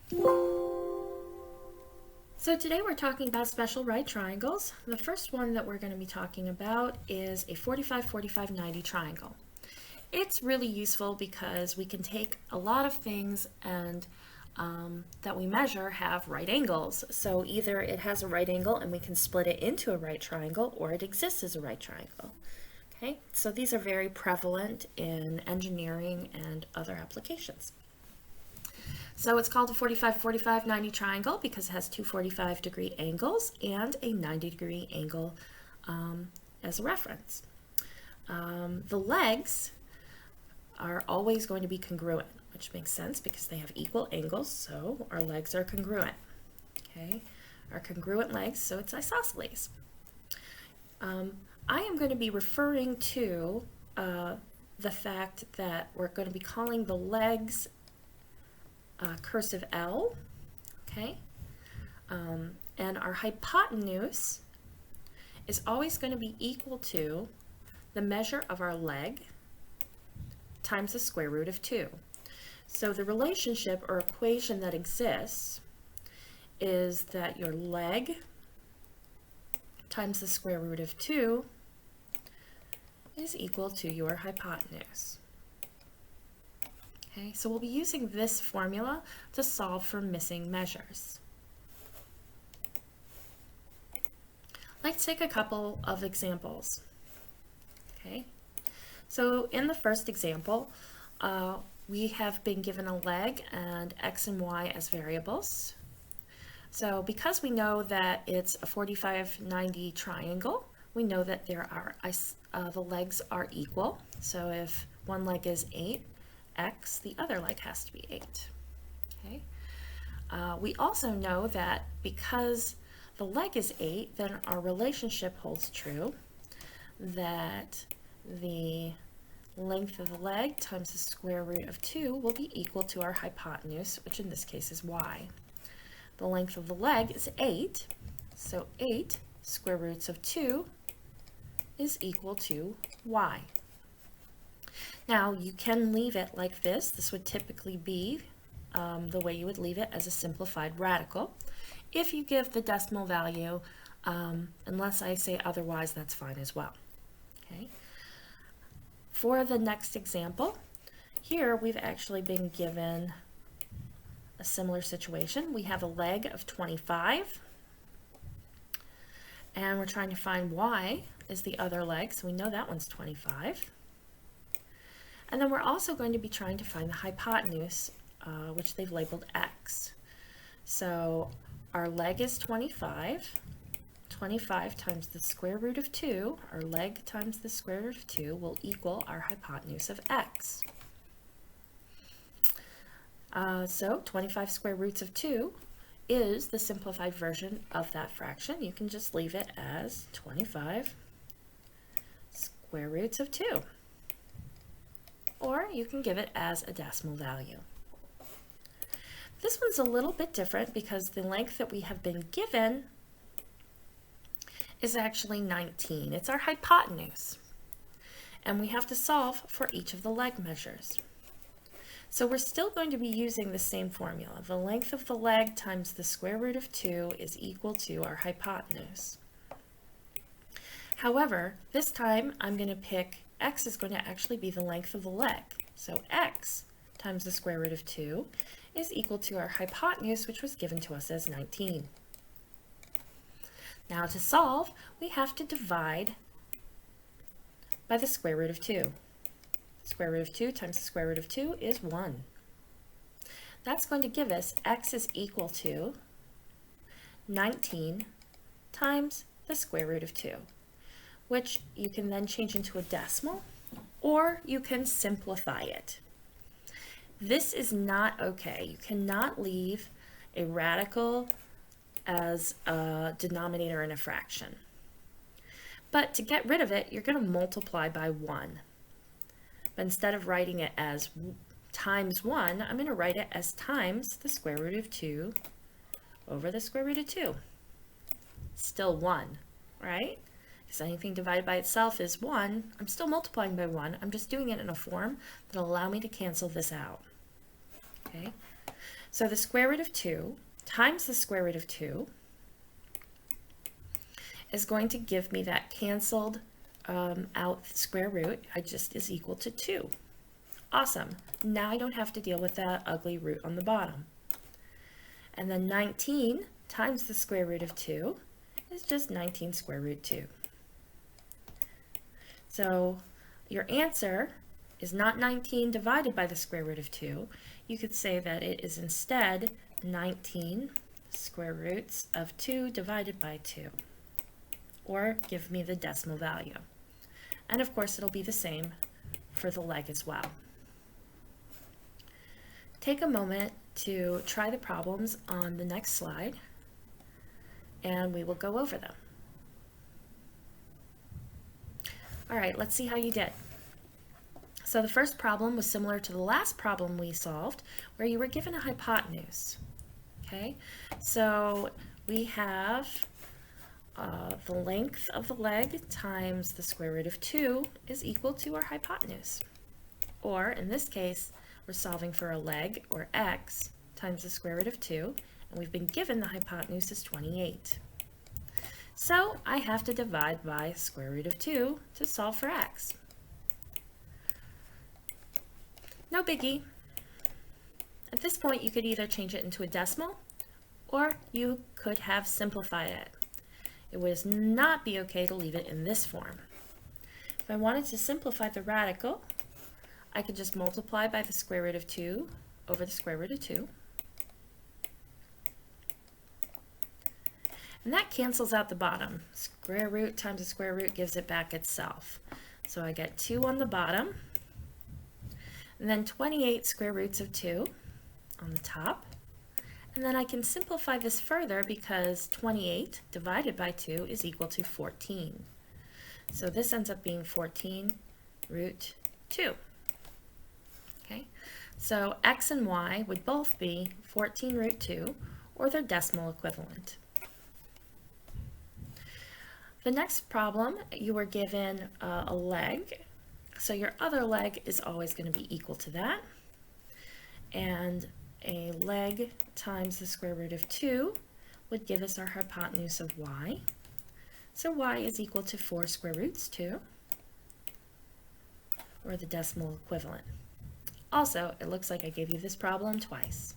So today we're talking about special right triangles. The first one that we're going to be talking about is a 45-45-90 triangle. It's really useful because we can take a lot of things and that we measure have right angles. So either it has a right angle and we can split it into a right triangle, or it exists as a right triangle. Okay, so these are very prevalent in engineering and other applications. So it's called a 45-45-90 triangle because it has two 45-degree angles and a 90-degree angle as a reference. The legs are always going to be congruent, which makes sense because they have equal angles, so our legs are congruent. Okay, our congruent legs, so it's isosceles. I am going to be referring to the fact that we're going to be calling the legs cursive L, okay? And our hypotenuse is always going to be equal to the measure of our leg times the square root of 2. So the relationship or equation that exists is that your leg times the square root of 2 is equal to your hypotenuse. Okay, so we'll be using this formula to solve for missing measures. Let's take a couple of examples. Okay, so in the first example, we have been given a leg and x and y as variables. So because we know that it's a 45-90 triangle, we know that there are the legs are equal. So if one leg is 8x, the other leg has to be 8. Okay. We also know that because the leg is 8, then our relationship holds true, that the length of the leg times the square root of 2 will be equal to our hypotenuse, which in this case is y. The length of the leg is 8, so 8 square roots of 2 is equal to y. Now you can leave it like this. This would typically be the way you would leave it as a simplified radical. If you give the decimal value, unless I say otherwise, that's fine as well. Okay. For the next example, here we've actually been given a similar situation. We have a leg of 25, and we're trying to find y is the other leg, so we know that one's 25. And then we're also going to be trying to find the hypotenuse, which they've labeled x. So our leg is 25. 25 times the square root of 2, our leg times the square root of 2, will equal our hypotenuse of x. So 25 square roots of 2 is the simplified version of that fraction. You can just leave it as 25 square roots of 2. Or you can give it as a decimal value. This one's a little bit different because the length that we have been given is actually 19. It's our hypotenuse. And we have to solve for each of the leg measures. So we're still going to be using the same formula. The length of the leg times the square root of 2 is equal to our hypotenuse. However, this time I'm going to pick x is going to actually be the length of the leg. So x times the square root of 2 is equal to our hypotenuse, which was given to us as 19. Now to solve, we have to divide by the square root of 2. Square root of 2 times the square root of 2 is 1. That's going to give us x is equal to 19 times the square root of 2, which you can then change into a decimal, or you can simplify it. This is not okay. You cannot leave a radical as a denominator in a fraction. But to get rid of it, you're going to multiply by 1. But instead of writing it as times 1, I'm going to write it as times the square root of 2 over the square root of 2. Still 1, right? Because anything divided by itself is 1. I'm still multiplying by 1. I'm just doing it in a form that will allow me to cancel this out. Okay? So the square root of 2 times the square root of 2 is going to give me that canceled out square root. I just is equal to 2. Awesome. Now I don't have to deal with that ugly root on the bottom. And then 19 times the square root of 2 is just 19 square root 2. So your answer is not 19 divided by the square root of 2. You could say that it is instead 19 square roots of 2 divided by 2. Or give me the decimal value. And of course it'll be the same for the leg as well. Take a moment to try the problems on the next slide, and we will go over them. All right, let's see how you did. So the first problem was similar to the last problem we solved, where you were given a hypotenuse. Okay, so we have the length of the leg times the square root of 2 is equal to our hypotenuse. Or in this case, we're solving for a leg, or x, times the square root of 2, and we've been given the hypotenuse is 28. So I have to divide by square root of 2 to solve for x. No biggie. At this point, you could either change it into a decimal, or you could have simplified it. It would not be okay to leave it in this form. If I wanted to simplify the radical, I could just multiply by the square root of 2 over the square root of 2. And that cancels out the bottom. Square root times the square root gives it back itself. So I get 2 on the bottom, and then 28 square roots of 2 on the top. And then I can simplify this further because 28 divided by 2 is equal to 14. So this ends up being 14 root 2. Okay, so x and y would both be 14 root 2, or their decimal equivalent. The next problem, you were given a leg, so your other leg is always going to be equal to that. And a leg times the square root of 2 would give us our hypotenuse of y. So y is equal to 4 square roots 2, or the decimal equivalent. Also, it looks like I gave you this problem twice.